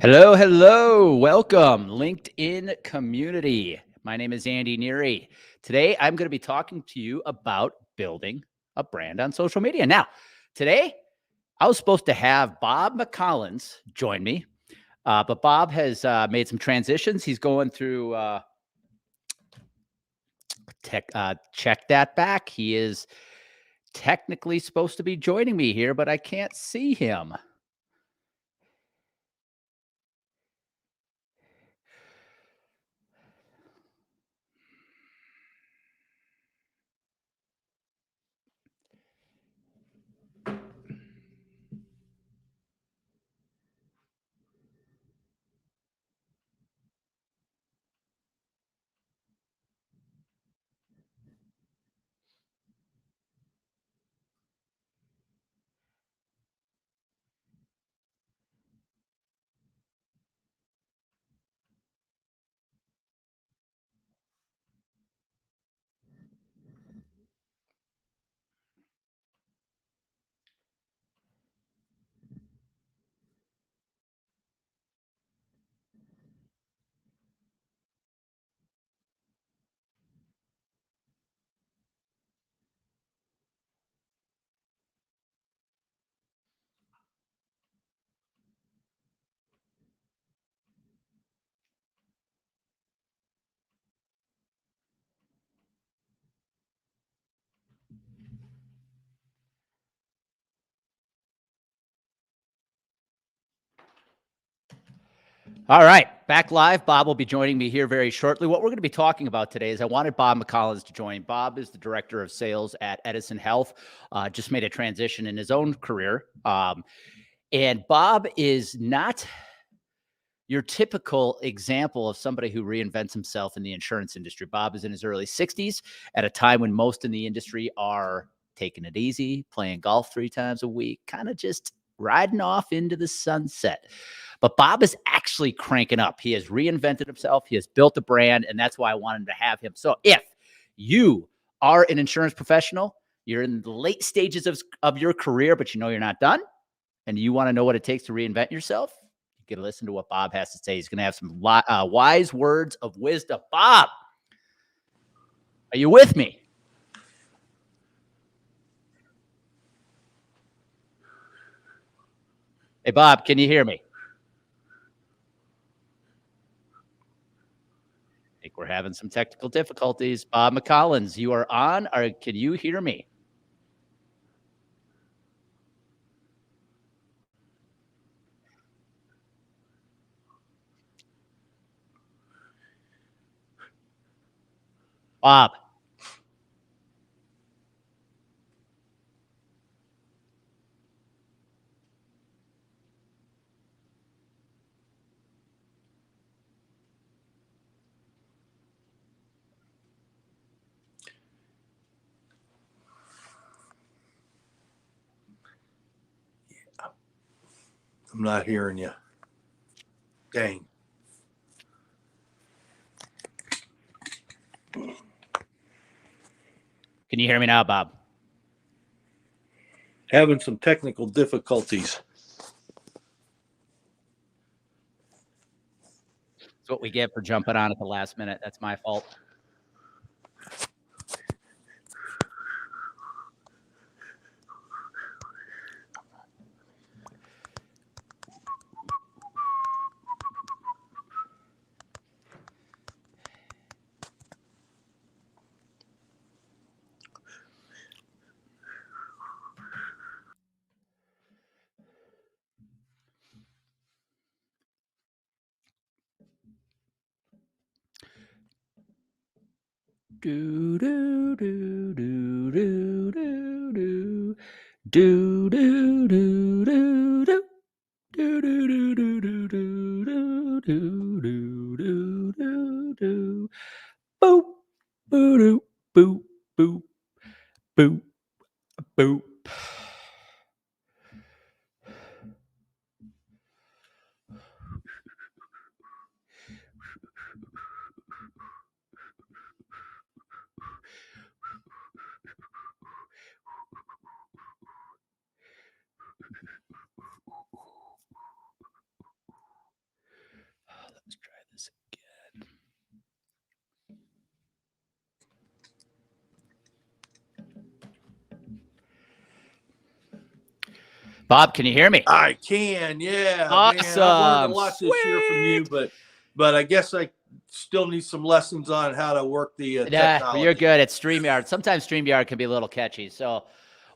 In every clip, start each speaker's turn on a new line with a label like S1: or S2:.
S1: Hello, hello. Welcome, LinkedIn community. My name is Andy Neary. Today, I'm going to be talking to you about building a brand on social media. Now, today, I was supposed to have Bob McCollins join me, but Bob has made some transitions. He's going through check that back. He is technically supposed to be joining me here, but I can't see him. All right, back live. Bob will be joining me here very shortly. What we're going to be talking about today is I wanted Bob McCollins to join. Bob is the director of sales at Edison Health, just made a transition in his own career. And Bob is not your typical example of somebody who reinvents himself in the insurance industry. Bob is in his early 60s at a time when most in the industry are taking it easy, playing golf 3 times a week, kind of just riding off into the sunset. But Bob is actually cranking up. He has reinvented himself. He has built a brand, and that's why I wanted to have him. So if you are an insurance professional, you're in the late stages of your career, but you know you're not done, and you want to know what it takes to reinvent yourself, you get to listen to what Bob has to say. He's going to have some wise words of wisdom. Bob, are you with me? Hey, Bob, can you hear me? I think we're having some technical difficulties. Bob McCollins, you are on. Or can you hear me? Bob,
S2: I'm not hearing you. Dang.
S1: can you hear me now, Bob?
S2: Having some technical difficulties.
S1: That's what we get for jumping on at the last minute. That's my fault. Do do do do do do do do do do do do. Do do do do do do do do do do do. Boop boo doo boop boop boop boop. Bob, can you hear me?
S2: I can, yeah, man. I've learned a
S1: Awesome.
S2: lot this year from you,
S1: Sweet.
S2: but I guess I still need some lessons on how to work the
S1: Nah, you're
S2: technology.
S1: good at StreamYard. Sometimes StreamYard can be a little catchy. So,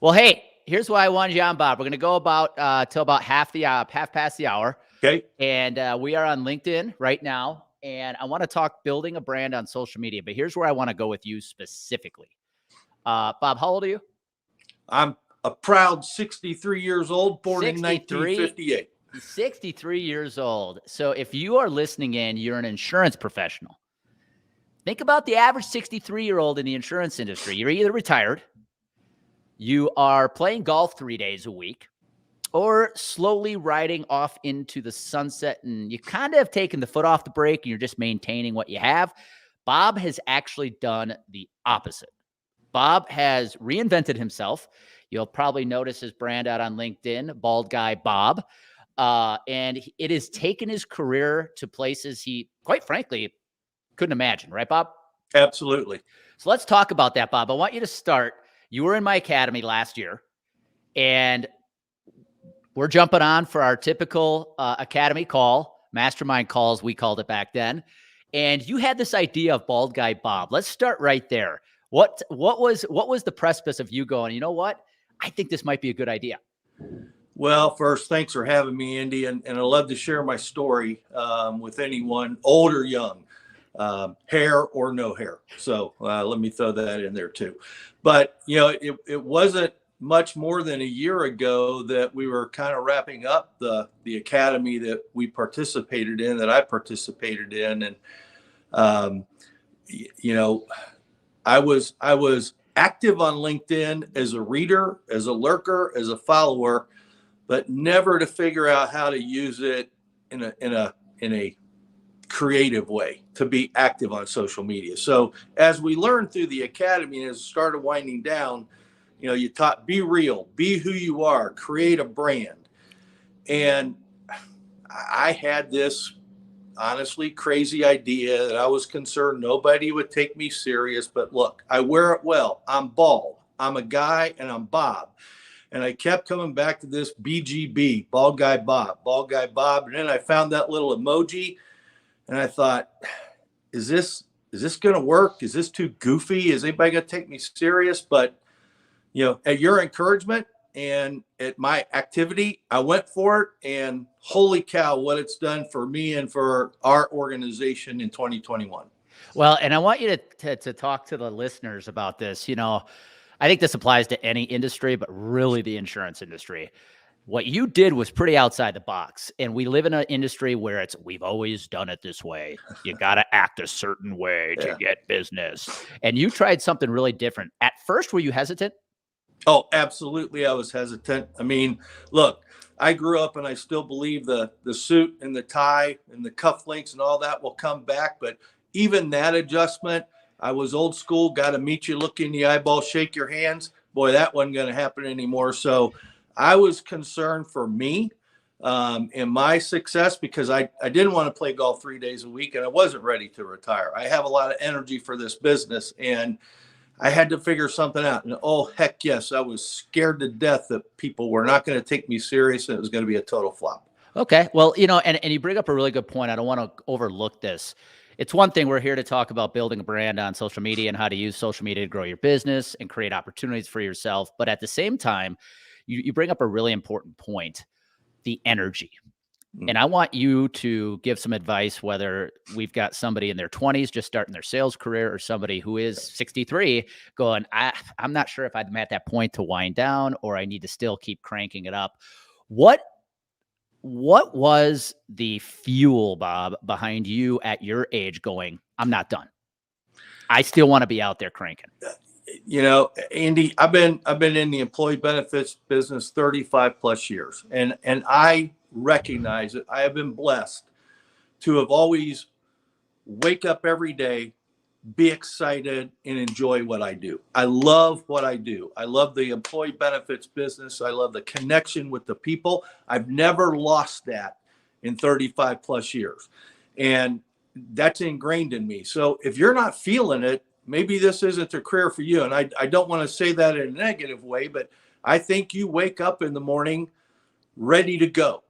S1: well, hey, here's why I wanted you on, Bob. We're going to go about till about half past the hour.
S2: Okay.
S1: And we are on LinkedIn right now. And I want to talk building a brand on social media. But here's where I want to go with you specifically. Bob, how old are you?
S2: I'm a proud 63 years old, born in 1958.
S1: 63 years old. So if you are listening in, you're an insurance professional. Think about the average 63-year-old in the insurance industry. You're either retired, you are playing golf 3 days a week, or slowly riding off into the sunset, and you kind of have taken the foot off the brake and you're just maintaining what you have. Bob has actually done the opposite. Bob has reinvented himself. You'll probably notice his brand out on LinkedIn, Bald Guy Bob. And it has taken his career to places he, quite frankly, couldn't imagine. Right, Bob?
S2: Absolutely.
S1: So let's talk about that, Bob. I want you to start. You were in my academy last year, and we're jumping on for our typical academy call, mastermind calls, we called it back then. And you had this idea of Bald Guy Bob. Let's start right there. What was the precipice of you going, you know what? I think this might be a good idea.
S2: Well, first, thanks for having me, Andy. And I love to share my story with anyone, old or young, hair or no hair. So let me throw that in there too. But, it wasn't much more than a year ago that we were kind of wrapping up the academy that we participated in, that I participated in. And, I was active on LinkedIn as a reader, as a lurker, as a follower, but never to figure out how to use it in a creative way to be active on social media. So as we learned through the academy and as it started winding down, you taught be real, be who you are, create a brand. And I had this honestly crazy idea that I was concerned nobody would take me serious. But look, I wear it well. I'm bald. I'm a guy, and I'm Bob. And I kept coming back to this BGB, Bald Guy Bob, Bald Guy Bob. And then I found that little emoji, and I thought, is this going to work? Is this too goofy? Is anybody going to take me serious? But, at your encouragement and at my activity, I went for it. And holy cow, what it's done for me and for our organization in 2021.
S1: Well, and I want you to talk to the listeners about this. I think this applies to any industry, but really the insurance industry. What you did was pretty outside the box. And we live in an industry where we've always done it this way. You got to act a certain way to get business. And you tried something really different. At first, were you hesitant?
S2: Oh, absolutely. I was hesitant. I mean, look, I grew up and I still believe the suit and the tie and the cufflinks and all that will come back. But even that adjustment, I was old school, got to meet you, look in the eyeball, shake your hands. Boy, that wasn't going to happen anymore. So I was concerned for me and my success because I didn't want to play golf 3 days a week and I wasn't ready to retire. I have a lot of energy for this business and I had to figure something out. And oh, heck yes, I was scared to death that people were not going to take me serious and it was going to be a total flop.
S1: Okay. Well, and you bring up a really good point. I don't want to overlook this. It's one thing, we're here to talk about building a brand on social media and how to use social media to grow your business and create opportunities for yourself. But at the same time, you bring up a really important point, the energy. And I want you to give some advice, whether we've got somebody in their 20s just starting their sales career or somebody who is 63 going, I'm not sure if I'm at that point to wind down or I need to still keep cranking it up. What was the fuel, Bob, behind you at your age going, I'm not done? I still want to be out there cranking.
S2: Andy, I've been in the employee benefits business 35 plus years. And I recognize that I have been blessed to have always wake up every day, be excited and enjoy what I do. I love what I do. I love the employee benefits business. I love the connection with the people. I've never lost that in 35 plus years. And that's ingrained in me. So if you're not feeling it, maybe this isn't a career for you. And I don't want to say that in a negative way, but I think you wake up in the morning ready to go.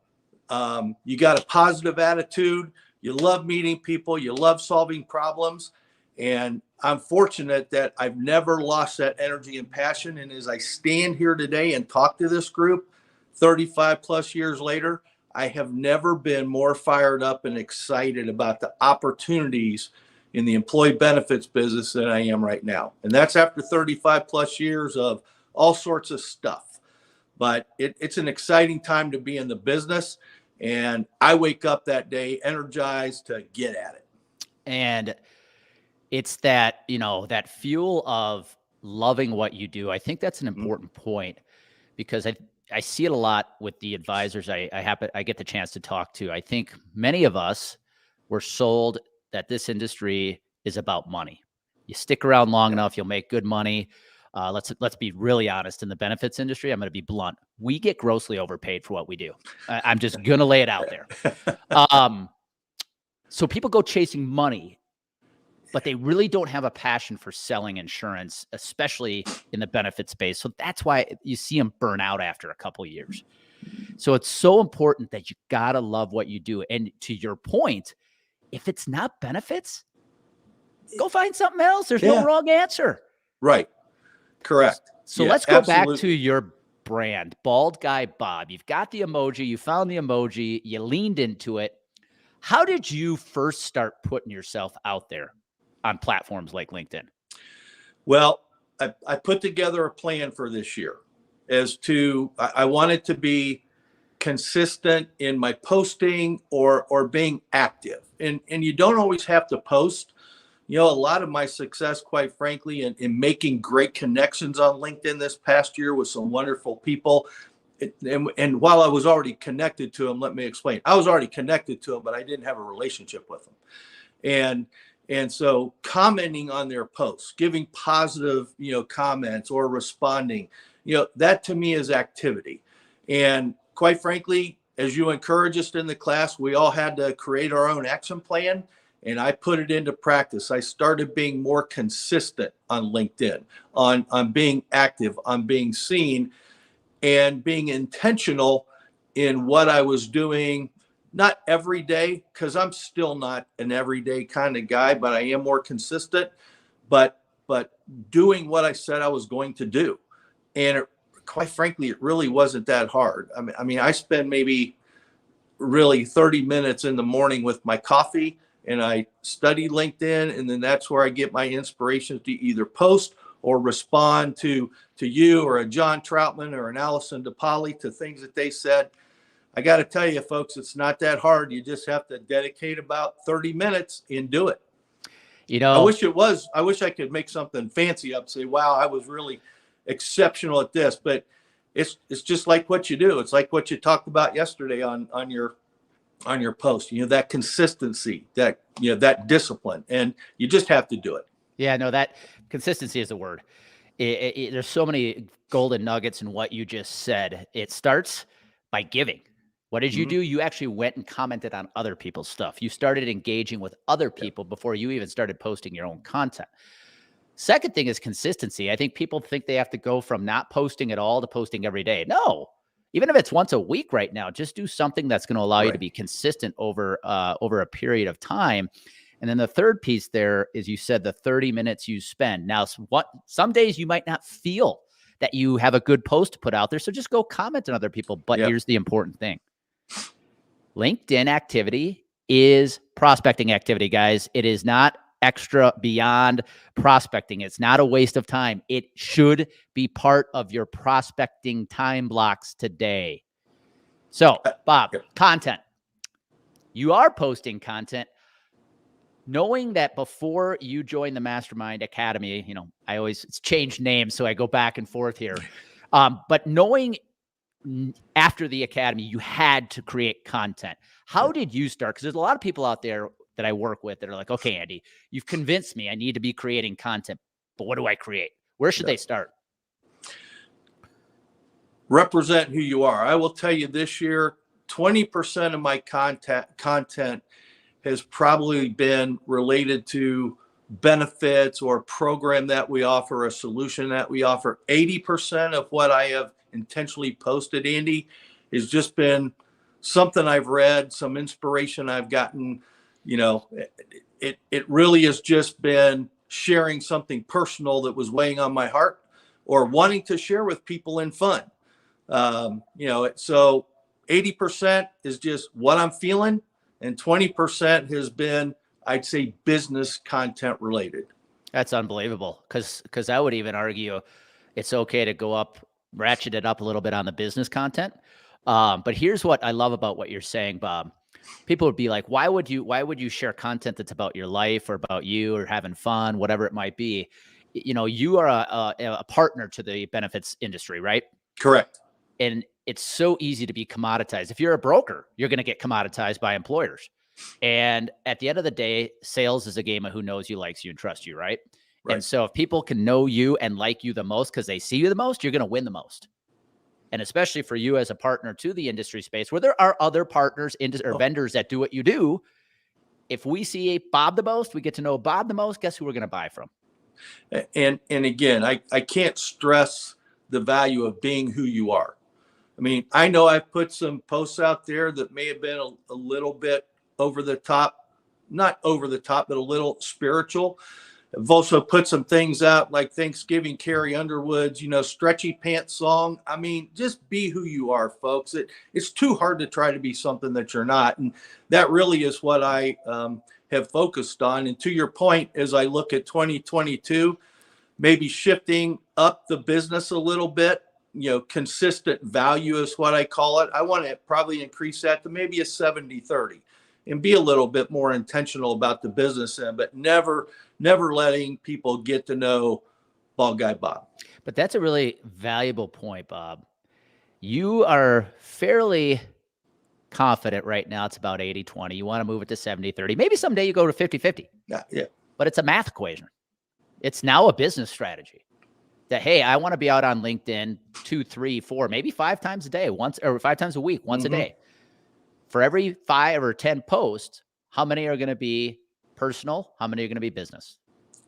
S2: You got a positive attitude. You love meeting people. You love solving problems. And I'm fortunate that I've never lost that energy and passion. And as I stand here today and talk to this group 35 plus years later, I have never been more fired up and excited about the opportunities in the employee benefits business than I am right now. And that's after 35 plus years of all sorts of stuff. But it's an exciting time to be in the business. And I wake up that day energized to get at it.
S1: And it's that, that fuel of loving what you do. I think that's an important point, because I see it a lot with the advisors I get the chance to talk to. I think many of us were sold that this industry is about money. You stick around long enough, you'll make good money. Let's be really honest. In the benefits industry, I'm going to be blunt. We get grossly overpaid for what we do. I'm just going to lay it out there. So people go chasing money, but they really don't have a passion for selling insurance, especially in the benefit space. So that's why you see them burn out after a couple of years. So it's so important that you got to love what you do. And to your point, if it's not benefits, go find something else. There's no wrong answer.
S2: Right. Correct.
S1: So let's go back to your brand, Bald Guy Bob. You've got the emoji. You found the emoji. You leaned into it. How did you first start putting yourself out there on platforms like LinkedIn?
S2: Well, I put together a plan for this year as to, I wanted to be consistent in my posting or being active. And you don't always have to post. A lot of my success, quite frankly, in making great connections on LinkedIn this past year with some wonderful people. And while I was already connected to them, let me explain. I was already connected to them, but I didn't have a relationship with them. And so commenting on their posts, giving positive, comments or responding, that to me is activity. And quite frankly, as you encourage us in the class, we all had to create our own action plan. And I put it into practice. I started being more consistent on LinkedIn, on being active, on being seen, and being intentional in what I was doing. Not every day, because I'm still not an everyday kind of guy, but I am more consistent, but doing what I said I was going to do. And quite frankly, it really wasn't that hard. I mean, I spend maybe really 30 minutes in the morning with my coffee, and I study LinkedIn, and then that's where I get my inspiration to either post or respond to you or a John Troutman or an Allison DePauli to things that they said. I got to tell you, folks, it's not that hard. You just have to dedicate about 30 minutes and do it. I wish it was. I wish I could make something fancy up, say, wow, I was really exceptional at this. But it's just like what you do. It's like what you talked about yesterday on your post. That consistency, that discipline, and you just have to do it.
S1: Yeah, no, that consistency is the word. There's so many golden nuggets in what you just said. It starts by giving. What did you do? You actually went and commented on other people's stuff. You started engaging with other people before you even started posting your own content. Second thing is consistency. I think people think they have to go from not posting at all to posting every day. No, even if it's once a week right now, just do something that's going to allow you to be consistent over a period of time. And then the third piece there is, you said the 30 minutes you spend. Now, some days you might not feel that you have a good post to put out there, so just go comment on other people. But here's the important thing. LinkedIn activity is prospecting activity, guys. It is not extra beyond prospecting. It's not a waste of time. It should be part of your prospecting time blocks today. So, Bob, content. You are posting content. Knowing that before you joined the Mastermind Academy, it's changed names, so I go back and forth here. But knowing after the academy, you had to create content. How did you start? Because there's a lot of people out there that I work with that are like, okay, Andy, you've convinced me I need to be creating content, but what do I create? Where should they start?
S2: Represent who you are. I will tell you this year, 20% of my content has probably been related to benefits or a program that we offer, a solution that we offer. 80% of what I have intentionally posted, Andy, It's just been something I've read, some inspiration I've gotten. It really has just been sharing something personal that was weighing on my heart or wanting to share with people in fun. So 80% is just what I'm feeling, and 20% has been, I'd say, business content related.
S1: That's unbelievable. Because I would even argue it's okay to go up, ratchet it up a little bit on the business content. But here's what I love about what you're saying, Bob. People would be like, why would you share content that's about your life or about you or having fun, whatever it might be? You are a partner to the benefits industry, right?
S2: Correct.
S1: And it's so easy to be commoditized. If you're a broker, you're going to get commoditized by employers. And at the end of the day, sales is a game of who knows you, likes you, and trusts you, right? And so if people can know you and like you the most because they see you the most, you're going to win the most. And especially for you as a partner to the industry space where there are other partners or vendors that do what you do. If we see Bob the most, we get to know Bob the most, guess who we're going to buy from?
S2: And again, I can't stress the value of being who you are. I mean, I know I've put some posts out there that may have been a little bit over the top, not over the top, but a little spiritual. I've also put some things out like Thanksgiving, Carrie Underwood's, stretchy pants song. I mean, just be who you are, folks. It's too hard to try to be something that you're not. And that really is what I have focused on. And to your point, as I look at 2022, maybe shifting up the business a little bit, consistent value is what I call it. I want to probably increase that to maybe a 70-30 and be a little bit more intentional about the business end, but never letting people get to know Bald Guy Bob.
S1: But that's a really valuable point, Bob. You are fairly confident right now. It's about 80-20. You want to move it to 70-30. Maybe someday you go to 50-50.
S2: Yeah.
S1: But it's a math equation. It's now a business strategy. That, hey, I want to be out on LinkedIn 2, 3, 4, maybe 5 times a day, once or 5 times a week, once a day. For every 5 or 10 posts, how many are going to be personal? How many are going to be business?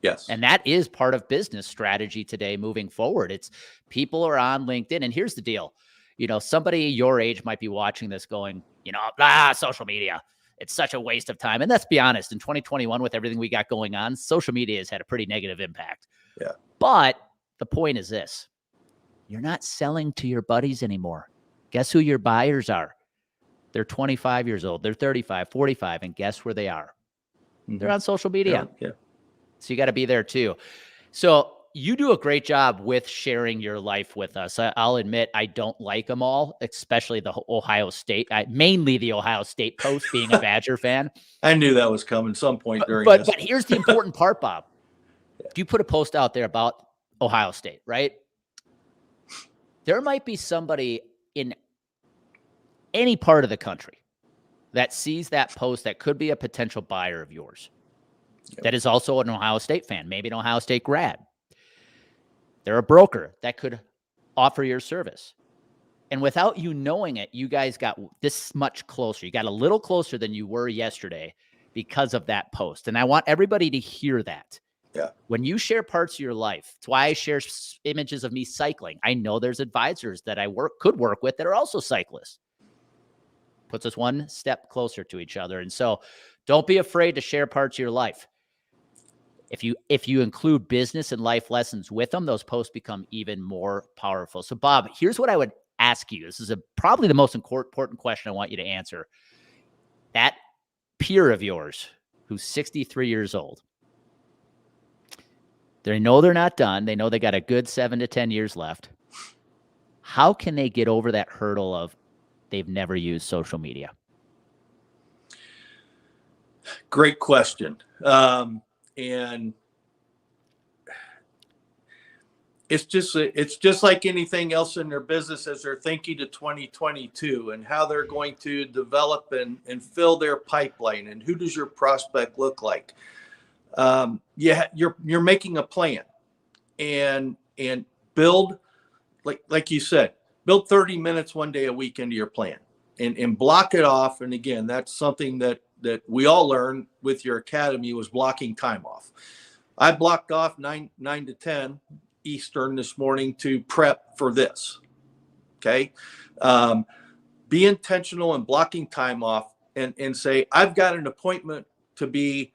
S2: Yes.
S1: And that is part of business strategy today moving forward. It's people are on LinkedIn. And here's the deal. Somebody your age might be watching this going, social media. It's such a waste of time. And let's be honest, in 2021, with everything we got going on, social media has had a pretty negative impact.
S2: Yeah.
S1: But the point is this. You're not selling to your buddies anymore. Guess who your buyers are? They're 25 years old. They're 35, 45. And guess where they are? They're on social media.
S2: Yeah.
S1: So you got to be there too. So you do a great job with sharing your life with us. I'll admit I don't like them all, especially the Ohio State, mainly the Ohio State post, being a Badger fan.
S2: I knew that was coming some point during
S1: this.
S2: But
S1: here's the important part, Bob. You put a post out there about Ohio State, right? There might be somebody in any part of the country that sees that post that could be a potential buyer of yours. Yep. That is also an Ohio State fan, maybe an Ohio State grad. They're a broker that could offer your service. And without you knowing it, you guys got this much closer. You got a little closer than you were yesterday because of that post. And I want everybody to hear that.
S2: Yeah.
S1: When you share parts of your life, it's why I share images of me cycling. I know there's advisors that I could work with that are also cyclists. Puts us one step closer to each other. And so don't be afraid to share parts of your life. If you include business and life lessons with them, those posts become even more powerful. So Bob, here's what I would ask you. This is probably the most important question I want you to answer. That peer of yours who's 63 years old, they know they're not done. They know they got a good 7 to 10 years left. How can they get over that hurdle of they've never used social media?
S2: Great question. And it's just like anything else in their business as they're thinking to 2022 and how they're going to develop and fill their pipeline and who does your prospect look like. You're making a plan and build, like you said, build 30 minutes one day a week into your plan and block it off. And again, that's something that we all learned with your academy was blocking time off. I blocked off 9 to 10 Eastern this morning to prep for this. Okay. Be intentional in blocking time off and say, I've got an appointment to be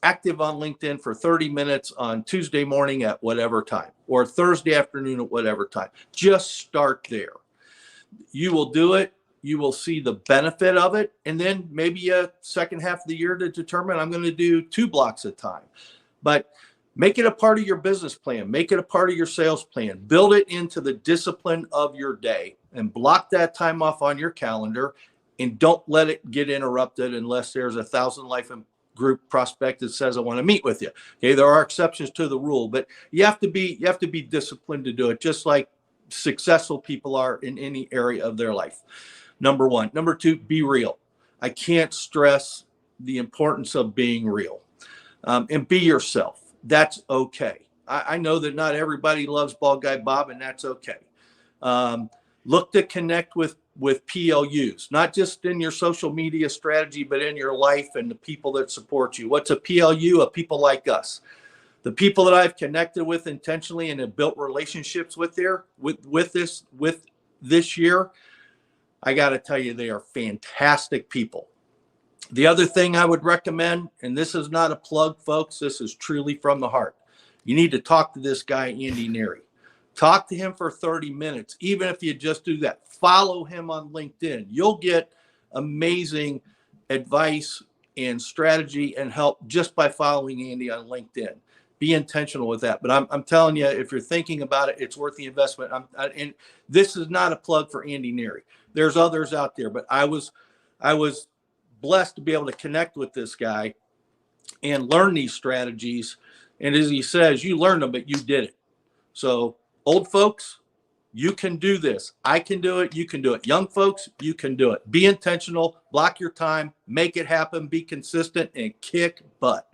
S2: active on LinkedIn for 30 minutes on Tuesday morning at whatever time, or Thursday afternoon at whatever time. Just start there. You will do it. You will see the benefit of it. And then maybe a second half of the year to determine I'm going to do 2 blocks at a time. But make it a part of your business plan. Make it a part of your sales plan. Build it into the discipline of your day and block that time off on your calendar, and don't let it get interrupted unless there's 1,000 life group prospect that says, I want to meet with you. Okay. There are exceptions to the rule, but you have to be disciplined to do it, just like successful people are in any area of their life. Number 1. Number 2, be real. I can't stress the importance of being real, and be yourself. That's okay. I know that not everybody loves Bald Guy Bob, and that's okay. Look to connect with PLUs, not just in your social media strategy, but in your life and the people that support you. What's a PLU? A people like us. The people that I've connected with intentionally and have built relationships with this year, I got to tell you, they are fantastic people. The other thing I would recommend, and this is not a plug, folks, this is truly from the heart. You need to talk to this guy, Andy Neary. Talk to him for 30 minutes, even if you just do that. Follow him on LinkedIn. You'll get amazing advice and strategy and help just by following Andy on LinkedIn. Be intentional with that. But I'm telling you, if you're thinking about it, it's worth the investment. And this is not a plug for Andy Neary. There's others out there, but I was blessed to be able to connect with this guy and learn these strategies. And as he says, you learned them, but you did it. So old folks, you can do this. I can do it. You can do it. Young folks, you can do it. Be intentional, block your time, make it happen, be consistent, and kick butt.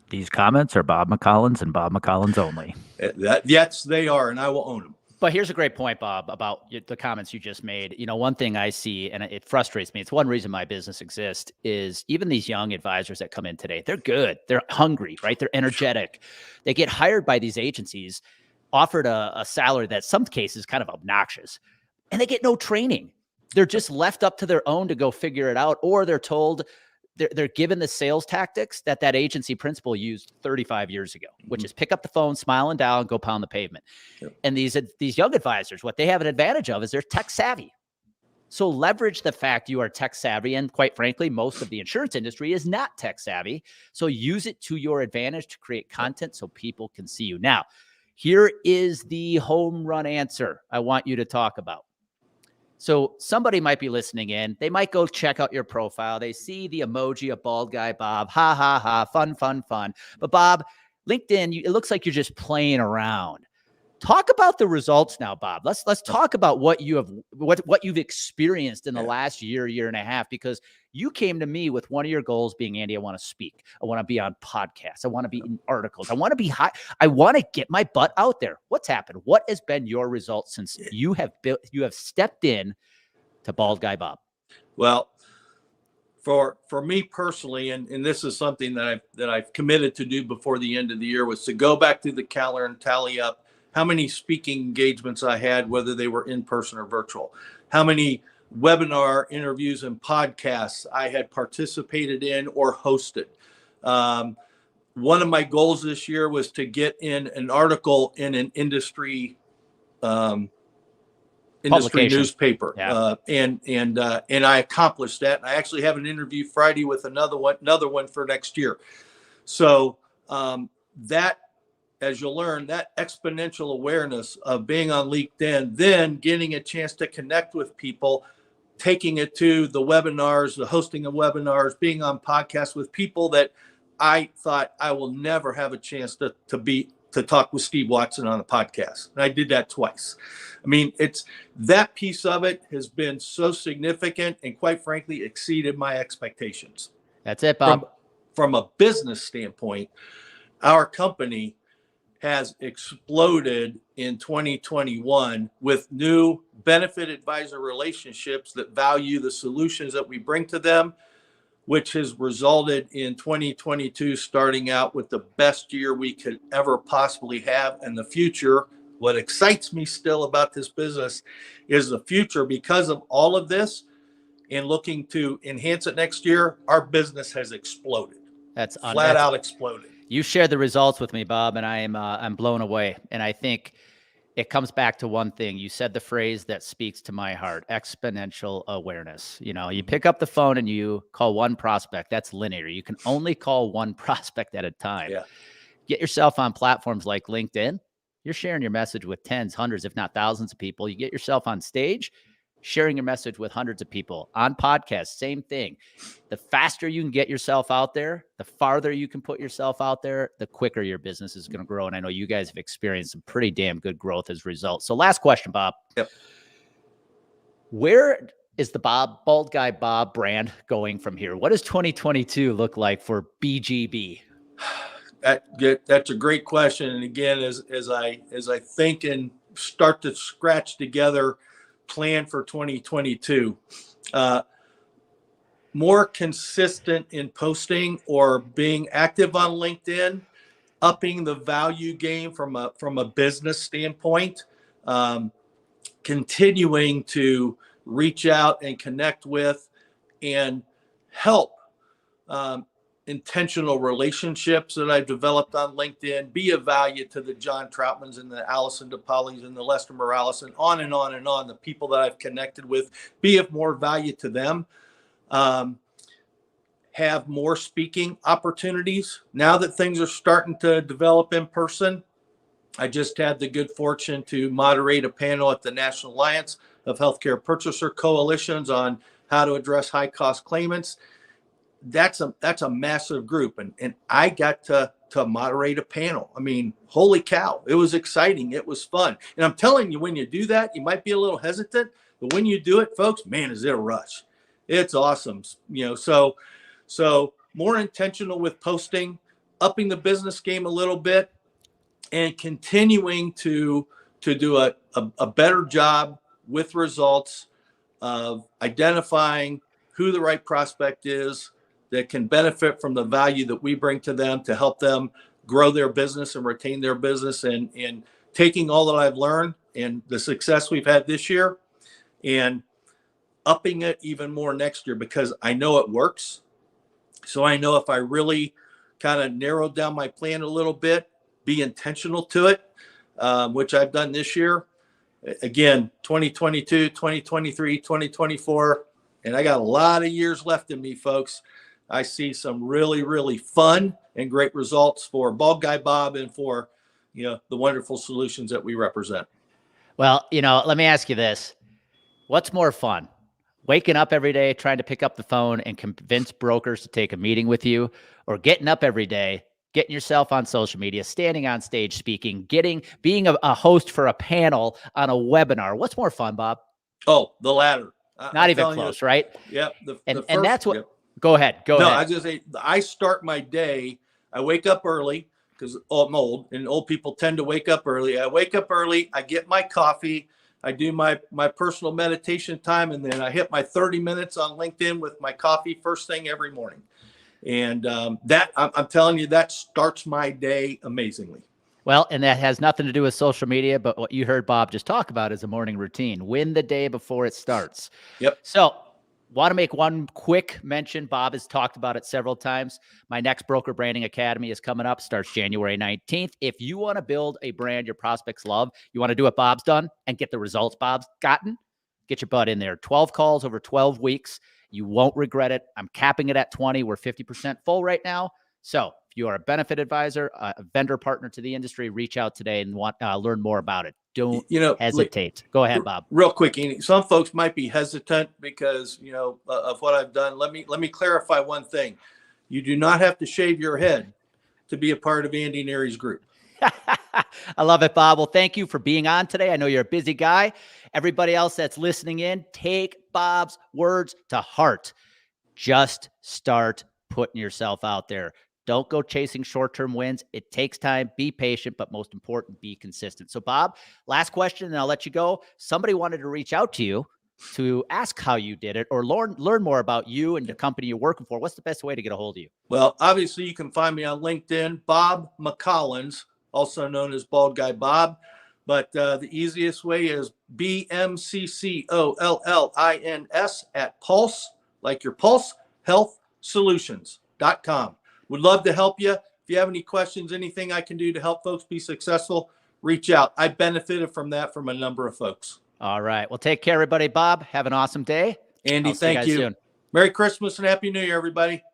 S1: These comments are Bob McCollins and Bob McCollins only.
S2: Yes, they are, and I will own them.
S1: But here's a great point, Bob, about the comments you just made. You know, one thing I see, and it frustrates me, it's one reason my business exists, is even these young advisors that come in today, they're good. They're hungry, right? They're energetic. They get hired by these agencies, offered a salary that some cases kind of obnoxious, and they get no training. They're just left up to their own to go figure it out, or they're told they're given the sales tactics that agency principal used 35 years ago, which is pick up the phone, smile and dial, and go pound the pavement. Yep. And these young advisors, what they have an advantage of is they're tech savvy. So leverage the fact you are tech savvy. And quite frankly, most of the insurance industry is not tech savvy. So use it to your advantage to create content so people can see you. Now, here is the home run answer I want you to talk about. So somebody might be listening in. They might go check out your profile. They see the emoji of Bald Guy Bob. Ha, ha, ha. Fun, fun, fun. But Bob, LinkedIn, it looks like you're just playing around. Talk about the results now, Bob. Let's talk about what you've experienced in the last year and a half, because you came to me with one of your goals being, Andy, I want to speak. I want to be on podcasts. I want to be in articles. I want to be high. I want to get my butt out there. What's happened? What has been your results since you have stepped in to Bald Guy Bob?
S2: Well, for me personally, and this is something that I've committed to do before the end of the year, was to go back to the calendar and tally up how many speaking engagements I had, whether they were in person or virtual, how many webinar interviews and podcasts I had participated in or hosted. One of my goals this year was to get in an article in an industry newspaper. Yeah. And I accomplished that. I actually have an interview Friday with another one for next year. So that, as you'll learn, that exponential awareness of being on LinkedIn, then getting a chance to connect with people, taking it to the webinars, the hosting of webinars, being on podcasts with people that I thought I will never have a chance to talk with Steve Watson on a podcast. And I did that twice. I mean, it's that piece of it has been so significant and quite frankly exceeded my expectations.
S1: That's it, Bob.
S2: From a business standpoint, our company has exploded in 2021 with new benefit advisor relationships that value the solutions that we bring to them, which has resulted in 2022 starting out with the best year we could ever possibly have. And the future, what excites me still about this business is the future, because of all of this, and looking to enhance it next year, our business has exploded.
S1: That's
S2: flat out exploded.
S1: You shared the results with me, Bob, and I'm blown away. And I think it comes back to one thing. You said the phrase that speaks to my heart: exponential awareness. You pick up the phone and you call one prospect. That's linear. You can only call one prospect at a time.
S2: Yeah.
S1: Get yourself on platforms like LinkedIn. You're sharing your message with tens, hundreds, if not thousands of people. You get yourself on stage, sharing your message with hundreds of people. On podcasts, same thing. The faster you can get yourself out there, the farther you can put yourself out there, the quicker your business is going to grow. And I know you guys have experienced some pretty damn good growth as a result. So last question, Bob.
S2: Yep.
S1: Where is the Bald Guy Bob brand going from here? What does 2022 look like for BGB?
S2: That's a great question. And again, as I think and start to scratch together plan for 2022, more consistent in posting or being active on LinkedIn, upping the value game from a business standpoint, continuing to reach out and connect with and help intentional relationships that I've developed on LinkedIn be of value to the John Troutmans and the Allison DePaulis and the Lester Morales and on and on and on. The people that I've connected with, be of more value to them. Have more speaking opportunities. Now that things are starting to develop in person, I just had the good fortune to moderate a panel at the National Alliance of Healthcare Purchaser Coalitions on how to address high cost claimants. That's a massive group. And I got to moderate a panel. I mean, holy cow, it was exciting. It was fun. And I'm telling you, when you do that, you might be a little hesitant, but when you do it, folks, man, is it a rush. It's awesome. So more intentional with posting, upping the business game a little bit, and continuing to do a better job with results of identifying who the right prospect is that can benefit from the value that we bring to them to help them grow their business and retain their business, and taking all that I've learned and the success we've had this year and upping it even more next year, because I know it works. So I know if I really kind of narrowed down my plan a little bit, be intentional to it, which I've done this year. Again, 2022, 2023, 2024, and I got a lot of years left in me, folks. I see some really, really fun and great results for Bald Guy Bob and for, the wonderful solutions that we represent.
S1: Well, let me ask you this. What's more fun? Waking up every day, trying to pick up the phone and convince brokers to take a meeting with you, or getting up every day, getting yourself on social media, standing on stage speaking, being a host for a panel on a webinar? What's more fun, Bob?
S2: Oh, the latter.
S1: Not even close, right?
S2: Yep.
S1: And that's what. Yep. Go ahead. Go ahead.
S2: I was just say, I start my day. I wake up early because I'm old, and old people tend to wake up early. I wake up early. I get my coffee. I do my personal meditation time, and then I hit my 30 minutes on LinkedIn with my coffee first thing every morning. And that I'm telling you, that starts my day amazingly.
S1: Well, and that has nothing to do with social media, but what you heard Bob just talk about is a morning routine. Win the day before it starts.
S2: Yep.
S1: So want to make one quick mention. Bob has talked about it several times. My next Broker Branding Academy is coming up, starts January 19th. If you want to build a brand your prospects love, you want to do what Bob's done and get the results Bob's gotten, get your butt in there. 12 calls over 12 weeks. You won't regret it. I'm capping it at 20. We're 50% full right now. So if you are a benefit advisor, a vendor partner to the industry, reach out today and want learn more about it. Don't hesitate. Go ahead, Bob.
S2: Real quick, some folks might be hesitant because of what I've done. Let me clarify one thing. You do not have to shave your head to be a part of Andy Neary's group.
S1: I love it, Bob. Well, thank you for being on today. I know you're a busy guy. Everybody else that's listening in, take Bob's words to heart. Just start putting yourself out there. Don't go chasing short-term wins. It takes time. Be patient, but most important, be consistent. So, Bob, last question, and I'll let you go. Somebody wanted to reach out to you to ask how you did it or learn more about you and the company you're working for. What's the best way to get a hold of you?
S2: Well, obviously, you can find me on LinkedIn, Bob McCollins, also known as Bald Guy Bob. But the easiest way is BMCCOLLINS at Pulse, like your Pulse Health Solutions.com. Would love to help you. If you have any questions, anything I can do to help folks be successful, reach out. I benefited from that from a number of folks.
S1: All right. Well, take care, everybody. Bob, have an awesome day.
S2: Andy, thank you.
S1: Soon.
S2: Merry Christmas and Happy New Year, everybody.